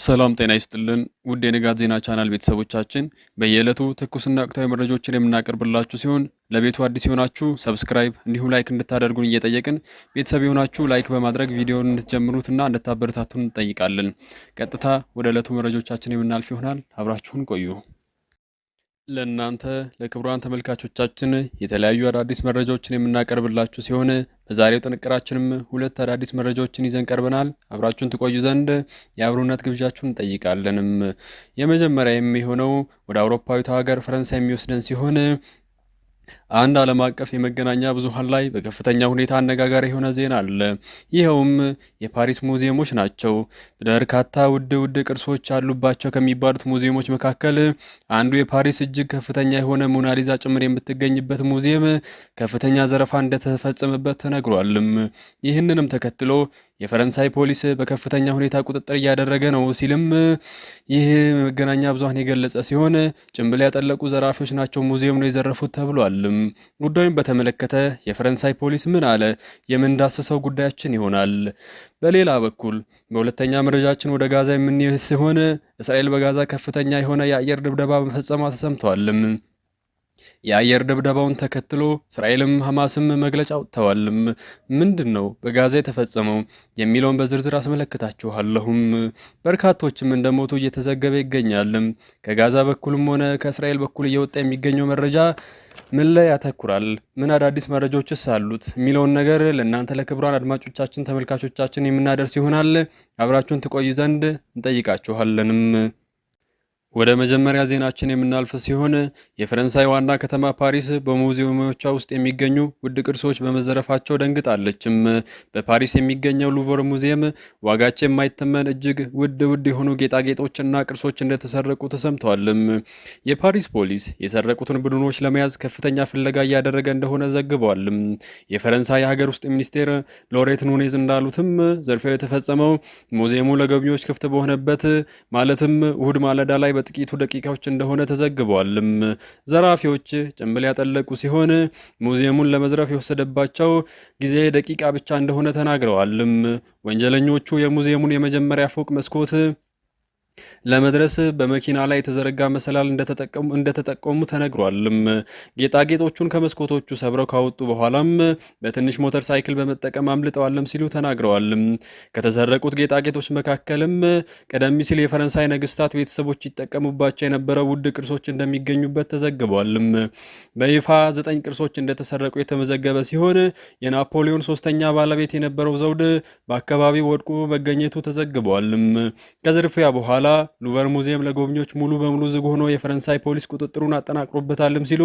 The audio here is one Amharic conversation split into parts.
ሰላም ጤና ይስጥልን ውድ የንጋት ዜና ቻናል ቤተሰቦቻችን በየዕለቱ ትኩስና ወቅታዊ መረጃዎችን የምናቀርብላችሁ ሲሆን ለቤቱ አዲስ የሆናችሁ ሰብስክራይብ እንዲሁም ላይክ እንድታደርጉን እየጠየቅን ቤተሰብ የሆናችሁ ላይክ በማድረግ ቪዲዮውን እንድትጀምሩትና እንድታበረታቱን እንጠይቃለን። ቀጥታ ወደ ዕለቱ መረጃዎቻችን የምናልፍ ይሆናል። አብራችሁን ቆዩ። ለእናንተ ለክቡራን ተመልካቾቻችን የተለያዩ አዳዲስ መረጃዎችን የምናቀርብላችሁ ሲሆን በዛሬው ጥንቅራችንም ሁለት አዳዲስ መረጃዎችን ይዘን ቀርበናል። አብራችሁን ትቆዩ ዘንድ የአብሮነት ግብዣችሁን እንጠይቃለንም። የመጀመሪያ የሚሆነው ወደ አውሮፓዊቷ ሀገር ፈረንሳይ የሚወስደን ሲሆን አንድ ዓለም አቀፍ የመገናኛ ብዙሃን ላይ በከፍተኛ ሁኔታ አነጋጋሪ የሆነ ዜና አለ። ይኸውም የፓሪስ ሙዚየሞች ናቸው። በርካታ ውድ ቅርሶች አሉባቸው ከሚባሉት ሙዚየሞች መካከል አንዱ የፓሪስ እጅግ ከፍተኛ የሆነ ሞናሊዛ ጭምር የምትገኝበት ሙዚየም ከፍተኛ ዘረፋ እንደተፈጸመበት ተነግሯልም። ይህንንም ተከትሎ የፈረንሳይ ፖሊስ በከፍተኛ ሁኔታ ቁጥጥር እያደረገ ነው ሲልም ይህ መገናኛ ብዙሃን የገለጸ ሲሆን ጭንብል ያጠለቁ ዘራፊዎች ናቸው ሙዚየም ነው የዘረፉት ተብሏል። ጉዳዩን በተመለከተ የፈረንሳይ ፖሊስ ምን አለ? የምንዳስሰው ጉዳያችን ይሆናል። በሌላ በኩል በሁለተኛ መረጃችን ወደ ጋዛ የምንሄድ ሲሆን እስራኤል በጋዛ ከፍተኛ የሆነ የአየር ድብደባ መፈጸሟ ተሰምቷል። የአየር ድብደባውን ተከትሎ እስራኤልም ሐማስም መግለጫ አውጥተዋል። ምንድን ነው በጋዛ የተፈጸመው የሚለውን በዝርዝር አስመለክታችኋለሁም። በርካቶችም እንደሞቱ እየተዘገበ ይገኛል። ከጋዛ በኩልም ሆነ ከእስራኤል በኩል እየወጣ የሚገኘው መረጃ ምን ላይ ያተኩራል? ምን አዳዲስ መረጃዎችስ አሉት የሚለውን ነገር ለእናንተ ለክቡራን አድማጮቻችን ተመልካቾቻችን የምናደርስ ይሆናል። አብራችሁን ትቆዩ ዘንድ እንጠይቃችኋለንም። ወደ መጀመሪያ ዜናችን የምናልፍ ሲሆን የፈረንሳይ ዋና ከተማ ፓሪስ በሙዚየሞቿ ውስጥ የሚገኙ ውድ ቅርሶች በመዘረፋቸው ደንግጣለችም። በፓሪስ የሚገኘው ሉቨር ሙዚየም ዋጋቸው የማይተመን እጅግ ውድ የሆኑ ጌጣጌጦችና ቅርሶች እንደተሰረቁ ተሰምተዋልም። የፓሪስ ፖሊስ የሰረቁትን ቡድኖች ለመያዝ ከፍተኛ ፍለጋ እያደረገ እንደሆነ ዘግበዋልም። የፈረንሳይ የሀገር ውስጥ ሚኒስቴር ሎሬት ኑኔዝ እንዳሉትም ዘርፊያው የተፈጸመው ሙዚየሙ ለጎብኚዎች ክፍት በሆነበት ማለትም እሁድ ማለዳ ላይ በጥቂቱ ደቂቃዎች እንደሆነ ተዘግቧልም። ዘራፊዎች ጭንብል ያጠለቁ ሲሆን ሙዚየሙን ለመዝረፍ የወሰደባቸው ጊዜ ደቂቃ ብቻ እንደሆነ ተናግረዋልም። ወንጀለኞቹ የሙዚየሙን የመጀመሪያ ፎቅ መስኮት ለመድረስ በመኪና ላይ የተዘረጋ መሰላል እንደተጠቀሙ ተነግሯልም። ጌጣጌጦቹን ከመስኮቶቹ ሰብረው ካወጡ በኋላም በትንሽ ሞተር ሳይክል በመጠቀም አምልጠዋልም ሲሉ ተናግረዋልም። ከተሰረቁት ጌጣጌጦች መካከልም ቀደም ሲል የፈረንሳይ ነገስታት ቤተሰቦች ይጠቀሙባቸው የነበረው ውድ ቅርሶች እንደሚገኙበት ተዘግቧልም። በይፋ 9 ቅርሶች እንደተሰረቁ የተመዘገበ ሲሆን የናፖሊዮን ሶስተኛ ባለቤት የነበረው ዘውድ በአካባቢው ወድቆ መገኘቱ ተዘግቧልም። ከዝርፊያ በኋላ ሉቨር ሙዚየም ለጎብኚዎች ሙሉ በሙሉ ዝግ ሆኖ የፈረንሳይ ፖሊስ ቁጥጥሩን አጠናክሮበታልም ሲሉ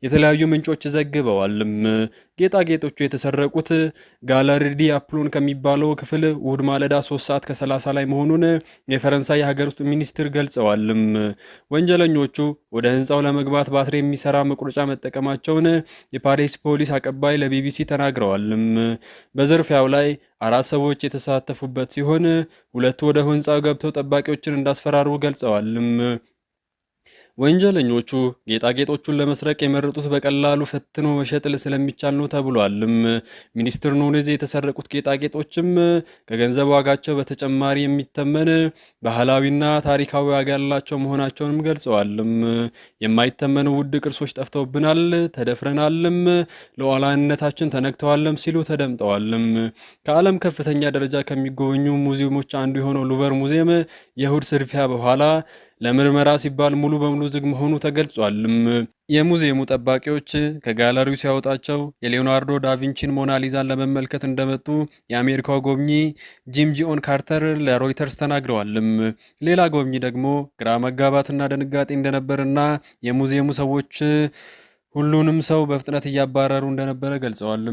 የተለያዩ ምንጮች ዘግበዋልም። ጌጣጌጦቹ የተሰረቁት ጋለሪ ዲ አፕሎን ከሚባለው ክፍል እሁድ ማለዳ 3 ሰዓት ከ30 ላይ መሆኑን የፈረንሳይ የሀገር ውስጥ ሚኒስትር ገልጸዋልም። ወንጀለኞቹ ወደ ህንፃው ለመግባት ባትሪ የሚሰራ መቁረጫ መጠቀማቸውን የፓሪስ ፖሊስ አቀባይ ለቢቢሲ ተናግረዋልም። በዝርፊያው ላይ 4 ሰዎች የተሳተፉበት ሲሆን 2ቱ ወደ ህንፃው ገብተው ጠባቂዎችን እንዳስፈራሩ ገልጸዋልም። ወንጀለኞቹ ጌጣጌጦቹን ለመስረቅ የመረጡት በቀላሉ ፈትኖ መሸጥ ስለሚቻል ነው ተብሏልም። ሚኒስትር ኑኔዝ የተሰረቁት ጌጣጌጦችም ከገንዘብ ዋጋቸው በተጨማሪ የሚተመን ባህላዊና ታሪካዊ ዋጋ ያላቸው መሆናቸውንም ገልጸዋልም። የማይተመኑ ውድ ቅርሶች ጠፍተውብናል፣ ተደፍረናልም፣ ሉዓላዊነታችን ተነክተዋልም ሲሉ ተደምጠዋልም። ከዓለም ከፍተኛ ደረጃ ከሚጎበኙ ሙዚየሞች አንዱ የሆነው ሉቨር ሙዚየም የእሁድ ዝርፊያ በኋላ ለምርመራ ሲባል ሙሉ በሙሉ ዝግ መሆኑ ተገልጿል። የሙዚየሙ ጠባቂዎች ከጋለሪው ሲያወጣቸው የሊዮናርዶ ዳቪንቺን ሞናሊዛን ለመመልከት እንደመጡ የአሜሪካው ጎብኚ ጂም ጂኦን ካርተር ለሮይተርስ ተናግረዋል። ሌላ ጎብኚ ደግሞ ግራ መጋባትና ድንጋጤ እንደነበርና የሙዚየሙ ሰዎች ሁሉንም ሰው በፍጥነት እያባረሩ እንደነበረ ገልጸዋል።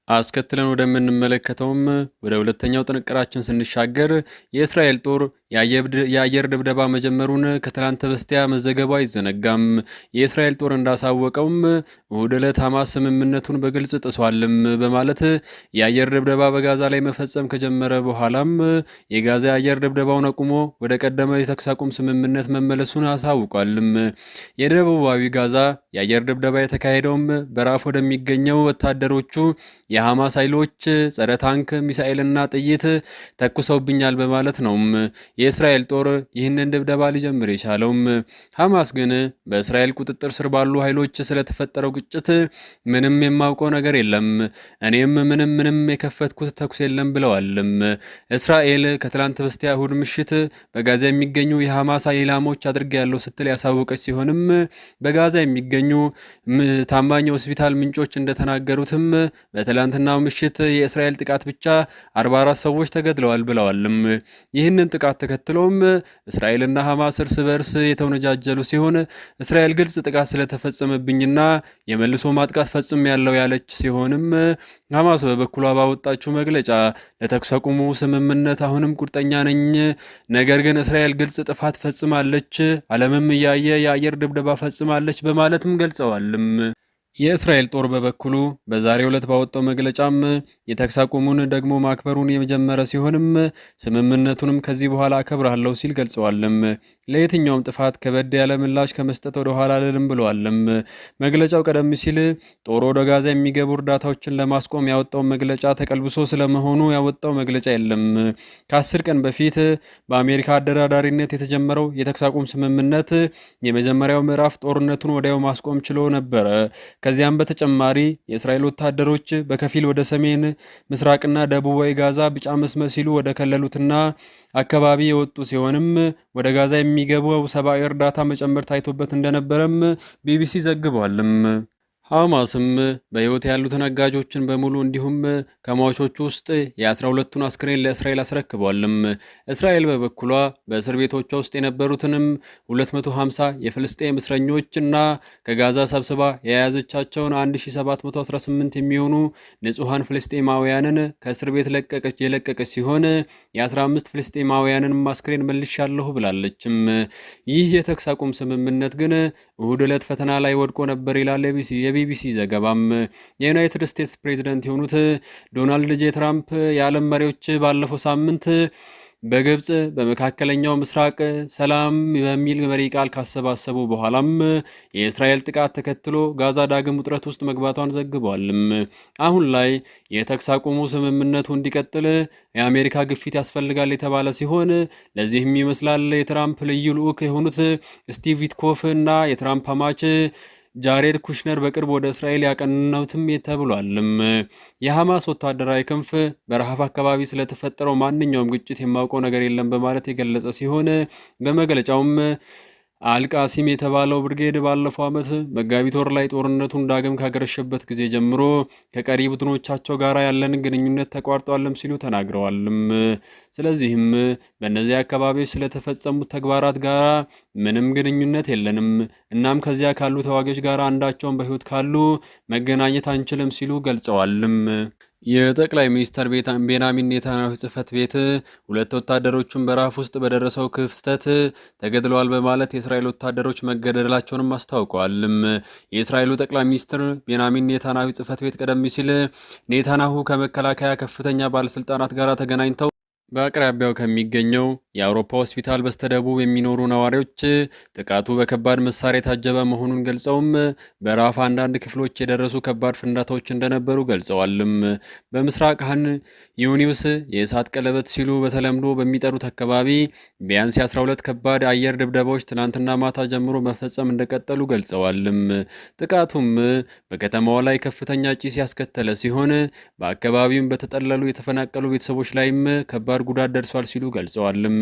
አስከትለን ወደምንመለከተውም ወደ ሁለተኛው ጥንቅራችን ስንሻገር የእስራኤል ጦር የአየር ድብደባ መጀመሩን ከትላንት በስቲያ መዘገቡ አይዘነጋም። የእስራኤል ጦር እንዳሳወቀውም እሁድ ዕለት ሐማስ ስምምነቱን በግልጽ ጥሷልም በማለት የአየር ድብደባ በጋዛ ላይ መፈጸም ከጀመረ በኋላም የጋዛ የአየር ድብደባውን አቁሞ ወደ ቀደመ የተኩስ አቁም ስምምነት መመለሱን አሳውቋልም። የደቡባዊ ጋዛ የአየር ድብደባ የተካሄደውም በራፍ ወደሚገኘው ወታደሮቹ የሐማስ ኃይሎች ጸረ ታንክ ሚሳኤልና ጥይት ተኩሰውብኛል በማለት ነው የእስራኤል ጦር ይህንን ድብደባ ሊጀምር የቻለውም። ሐማስ ግን በእስራኤል ቁጥጥር ስር ባሉ ኃይሎች ስለተፈጠረው ግጭት ምንም የማውቀው ነገር የለም፣ እኔም ምንም የከፈትኩት ተኩስ የለም ብለዋልም። እስራኤል ከትላንት በስቲያ እሁድ ምሽት በጋዛ የሚገኙ የሐማስ ኢላማዎች አድርጌያለሁ ስትል ያሳወቀች ሲሆንም በጋዛ የሚገኙ ታማኝ ሆስፒታል ምንጮች እንደተናገሩትም በትላንትናው ምሽት የእስራኤል ጥቃት ብቻ 44 ሰዎች ተገድለዋል ብለዋልም። ይህንን ጥቃት ተከትሎም እስራኤልና ሐማስ እርስ በርስ የተወነጃጀሉ ሲሆን እስራኤል ግልጽ ጥቃት ስለተፈጸመብኝና የመልሶ ማጥቃት ፈጽም ያለው ያለች ሲሆንም ሐማስ በበኩሏ ባወጣችው መግለጫ ለተኩስ አቁሙ ስምምነት አሁንም ቁርጠኛ ነኝ፣ ነገር ግን እስራኤል ግልጽ ጥፋት ፈጽማለች፣ ዓለምም እያየ የአየር ድብደባ ፈጽማለች በማለትም ገልጸዋልም። የእስራኤል ጦር በበኩሉ በዛሬው ዕለት ባወጣው መግለጫም የተኩስ አቁሙን ደግሞ ማክበሩን የጀመረ ሲሆንም ስምምነቱንም ከዚህ በኋላ አከብራለሁ ሲል ገልጸዋልም። ለየትኛውም ጥፋት ከበድ ያለ ምላሽ ከመስጠት ወደ ኋላ አልልም ብለዋልም። መግለጫው ቀደም ሲል ጦር ወደ ጋዛ የሚገቡ እርዳታዎችን ለማስቆም ያወጣው መግለጫ ተቀልብሶ ስለመሆኑ ያወጣው መግለጫ የለም። ከ10 ቀን በፊት በአሜሪካ አደራዳሪነት የተጀመረው የተኩስ አቁም ስምምነት የመጀመሪያው ምዕራፍ ጦርነቱን ወዲያው ማስቆም ችሎ ነበረ። ከዚያም በተጨማሪ የእስራኤል ወታደሮች በከፊል ወደ ሰሜን ምስራቅና ደቡባዊ ጋዛ ቢጫ መስመር ሲሉ ወደ ከለሉትና አካባቢ የወጡ ሲሆንም ወደ ጋዛ የሚገባው ሰብአዊ እርዳታ መጨመር ታይቶበት እንደነበረም ቢቢሲ ዘግቧልም። ሐማስም በሕይወት ያሉትን አጋጆችን በሙሉ እንዲሁም ከሟቾቹ ውስጥ የ12ቱን አስክሬን ለእስራኤል አስረክቧልም። እስራኤል በበኩሏ በእስር ቤቶቿ ውስጥ የነበሩትንም 250 የፍልስጤም እስረኞች እና ከጋዛ ሰብስባ የያዘቻቸውን 1718 የሚሆኑ ንጹሐን ፍልስጤማውያንን ከእስር ቤት የለቀቀች ሲሆን የ15 ፍልስጤማውያንን አስክሬን መልሻለሁ ብላለችም። ይህ የተኩስ አቁም ስምምነት ግን እሁድ ዕለት ፈተና ላይ ወድቆ ነበር ይላል የቢቢሲ ዘገባም። የዩናይትድ ስቴትስ ፕሬዝደንት የሆኑት ዶናልድ ጄ ትራምፕ የዓለም መሪዎች ባለፈው ሳምንት በግብፅ በመካከለኛው ምስራቅ ሰላም በሚል መሪ ቃል ካሰባሰቡ በኋላም የእስራኤል ጥቃት ተከትሎ ጋዛ ዳግም ውጥረት ውስጥ መግባቷን ዘግቧልም። አሁን ላይ የተኩስ አቁሙ ስምምነቱ እንዲቀጥል የአሜሪካ ግፊት ያስፈልጋል የተባለ ሲሆን ለዚህም ይመስላል የትራምፕ ልዩ ልዑክ የሆኑት ስቲቭ ዊትኮፍ እና የትራምፕ አማች ጃሬድ ኩሽነር በቅርብ ወደ እስራኤል ያቀናውትም ተብሏልም። የሐማስ ወታደራዊ ክንፍ በረሃፍ አካባቢ ስለተፈጠረው ማንኛውም ግጭት የማውቀው ነገር የለም በማለት የገለጸ ሲሆን በመግለጫውም አልቃሲም የተባለው ብርጌድ ባለፈው ዓመት መጋቢት ወር ላይ ጦርነቱን ዳግም ካገረሸበት ጊዜ ጀምሮ ከቀሪ ቡድኖቻቸው ጋር ያለን ግንኙነት ተቋርጧልም ሲሉ ተናግረዋልም። ስለዚህም በእነዚህ አካባቢዎች ስለተፈጸሙት ተግባራት ጋር ምንም ግንኙነት የለንም፣ እናም ከዚያ ካሉ ተዋጊዎች ጋር አንዳቸውን በሕይወት ካሉ መገናኘት አንችልም ሲሉ ገልጸዋልም። የጠቅላይ ሚኒስትር ቤንያሚን ኔታንያሁ ጽሕፈት ቤት ሁለት ወታደሮቹን በራፍ ውስጥ በደረሰው ክስተት ተገድለዋል በማለት የእስራኤል ወታደሮች መገደላቸውንም አስታውቀዋልም። የእስራኤሉ ጠቅላይ ሚኒስትር ቤንያሚን ኔታንያሁ ጽሕፈት ቤት ቀደም ሲል ኔታንያሁ ከመከላከያ ከፍተኛ ባለስልጣናት ጋር ተገናኝተው በአቅራቢያው ከሚገኘው የአውሮፓ ሆስፒታል በስተደቡብ የሚኖሩ ነዋሪዎች ጥቃቱ በከባድ መሳሪያ የታጀበ መሆኑን ገልጸውም በራፋ አንዳንድ ክፍሎች የደረሱ ከባድ ፍንዳታዎች እንደነበሩ ገልጸዋልም። በምስራቅ ሃን ዩኒስ የእሳት ቀለበት ሲሉ በተለምዶ በሚጠሩት አካባቢ ቢያንስ 12 ከባድ አየር ድብደባዎች ትናንትና ማታ ጀምሮ መፈጸም እንደቀጠሉ ገልጸዋልም። ጥቃቱም በከተማዋ ላይ ከፍተኛ ጭስ ያስከተለ ሲሆን በአካባቢውም በተጠለሉ የተፈናቀሉ ቤተሰቦች ላይም ከባድ ጉዳት ደርሷል ሲሉ ገልጸዋልም።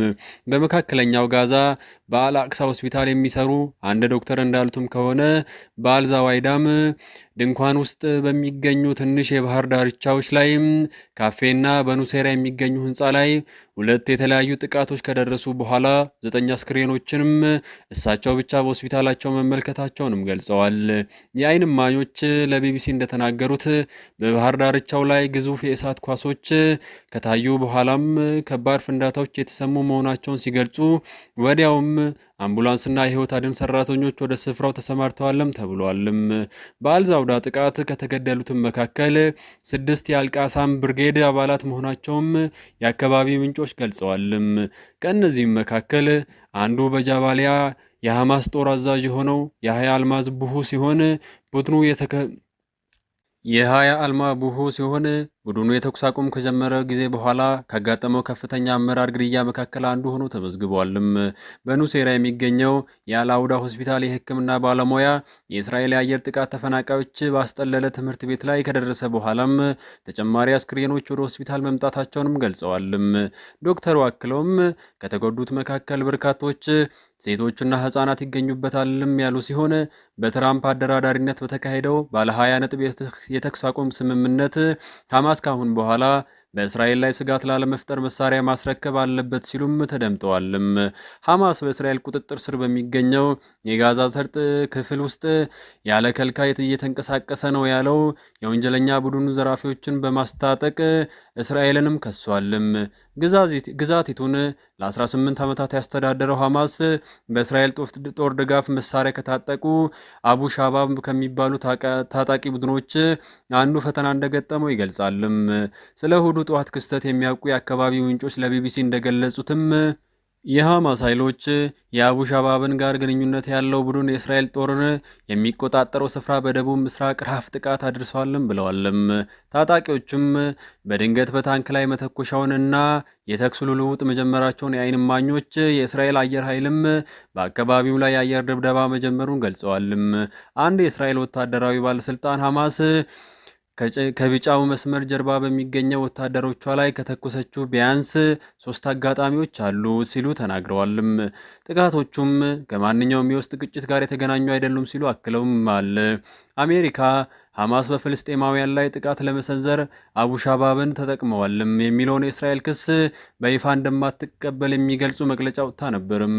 በመካከለኛው ጋዛ በአልአቅሳ ሆስፒታል የሚሰሩ አንድ ዶክተር እንዳሉትም ከሆነ በአልዛዋይዳም ድንኳን ውስጥ በሚገኙ ትንሽ የባህር ዳርቻዎች ላይ ካፌና በኑሴራ የሚገኙ ህንፃ ላይ 2 የተለያዩ ጥቃቶች ከደረሱ በኋላ 9 አስክሬኖችንም እሳቸው ብቻ በሆስፒታላቸው መመልከታቸውንም ገልጸዋል። የዓይን እማኞች ለቢቢሲ እንደተናገሩት በባህር ዳርቻው ላይ ግዙፍ የእሳት ኳሶች ከታዩ በኋላም ከባድ ፍንዳታዎች የተሰሙ መሆናቸውን ሲገልጹ ወዲያውም አምቡላንስና የህይወት አድን ሰራተኞች ወደ ስፍራው ተሰማርተዋልም ተብሏልም። በአልዛውዳ ጥቃት ከተገደሉትም መካከል 6 የአልቃሳም ብርጌድ አባላት መሆናቸውም የአካባቢ ምንጮች ገልጸዋልም። ከእነዚህም መካከል አንዱ በጃባሊያ የሐማስ ጦር አዛዥ የሆነው የሀያ አልማዝ ቡሁ ሲሆን ቡድኑ የተኩስ አቁም ከጀመረ ጊዜ በኋላ ካጋጠመው ከፍተኛ አመራር ግድያ መካከል አንዱ ሆኖ ተመዝግቧልም። በኑሴራ የሚገኘው የአልአውዳ ሆስፒታል የሕክምና ባለሙያ የእስራኤል የአየር ጥቃት ተፈናቃዮች ባስጠለለ ትምህርት ቤት ላይ ከደረሰ በኋላም ተጨማሪ አስክሬኖች ወደ ሆስፒታል መምጣታቸውንም ገልጸዋልም። ዶክተሩ አክለውም ከተጎዱት መካከል በርካቶች ሴቶችና ህጻናት ይገኙበታልም ያሉ ሲሆን በትራምፕ አደራዳሪነት በተካሄደው ባለ 20 ነጥብ የተኩስ አቁም ስምምነት ሐማስ ካሁን በኋላ በእስራኤል ላይ ስጋት ላለመፍጠር መሳሪያ ማስረከብ አለበት ሲሉም ተደምጠዋልም። ሐማስ በእስራኤል ቁጥጥር ስር በሚገኘው የጋዛ ሰርጥ ክፍል ውስጥ ያለ ከልካይ እየተንቀሳቀሰ ነው ያለው የወንጀለኛ ቡድኑ ዘራፊዎችን በማስታጠቅ እስራኤልንም ከሷልም። ግዛቲቱን ለ18 ዓመታት ያስተዳደረው ሐማስ በእስራኤል ጦር ድጋፍ መሳሪያ ከታጠቁ አቡ ሻባብ ከሚባሉ ታጣቂ ቡድኖች አንዱ ፈተና እንደገጠመው ይገልጻልም። ስለ እሁዱ ጠዋት ክስተት የሚያውቁ የአካባቢው ምንጮች ለቢቢሲ እንደገለጹትም የሐማስ ኃይሎች የአቡ ሻባብን ጋር ግንኙነት ያለው ቡድን የእስራኤል ጦርን የሚቆጣጠረው ስፍራ በደቡብ ምስራቅ ራፍ ጥቃት አድርሰዋልም ብለዋልም። ታጣቂዎቹም በድንገት በታንክ ላይ መተኮሻውን እና የተኩስ ልውውጥ መጀመራቸውን የዓይን እማኞች፣ የእስራኤል አየር ኃይልም በአካባቢው ላይ የአየር ድብደባ መጀመሩን ገልጸዋልም። አንድ የእስራኤል ወታደራዊ ባለስልጣን ሐማስ ከቢጫው መስመር ጀርባ በሚገኘው ወታደሮቿ ላይ ከተኮሰችው ቢያንስ 3 አጋጣሚዎች አሉ ሲሉ ተናግረዋልም። ጥቃቶቹም ከማንኛውም የውስጥ ግጭት ጋር የተገናኙ አይደሉም ሲሉ አክለውም አለ። አሜሪካ ሐማስ በፍልስጤማውያን ላይ ጥቃት ለመሰንዘር አቡ ሻባብን ተጠቅመዋልም የሚለውን የእስራኤል ክስ በይፋ እንደማትቀበል የሚገልጹ መግለጫ ወጥታ ነበርም።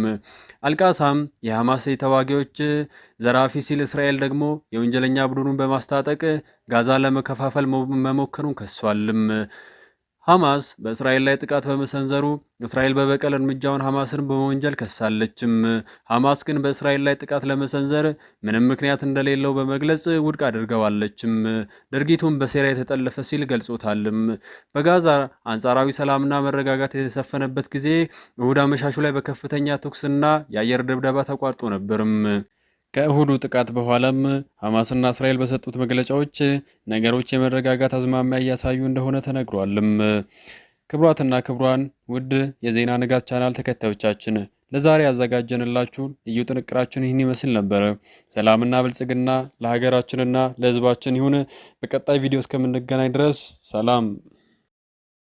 አልቃሳም የሐማስ ተዋጊዎች ዘራፊ ሲል፣ እስራኤል ደግሞ የወንጀለኛ ቡድኑን በማስታጠቅ ጋዛ ለመከፋፈል መሞከሩን ከሷልም። ሐማስ በእስራኤል ላይ ጥቃት በመሰንዘሩ እስራኤል በበቀል እርምጃውን ሐማስን በመወንጀል ከሳለችም። ሐማስ ግን በእስራኤል ላይ ጥቃት ለመሰንዘር ምንም ምክንያት እንደሌለው በመግለጽ ውድቅ አድርገዋለችም። ድርጊቱን በሴራ የተጠለፈ ሲል ገልጾታልም። በጋዛ አንጻራዊ ሰላምና መረጋጋት የተሰፈነበት ጊዜ እሁድ አመሻሹ ላይ በከፍተኛ ተኩስና የአየር ድብደባ ተቋርጦ ነበርም። ከእሁዱ ጥቃት በኋላም ሐማስና እስራኤል በሰጡት መግለጫዎች ነገሮች የመረጋጋት አዝማሚያ እያሳዩ እንደሆነ ተነግሯልም። ክቡራትና ክቡራን ውድ የዜና ንጋት ቻናል ተከታዮቻችን ለዛሬ ያዘጋጀንላችሁ ልዩ ጥንቅራችን ይህን ይመስል ነበር። ሰላምና ብልጽግና ለሀገራችንና ለሕዝባችን ይሁን። በቀጣይ ቪዲዮ እስከምንገናኝ ድረስ ሰላም።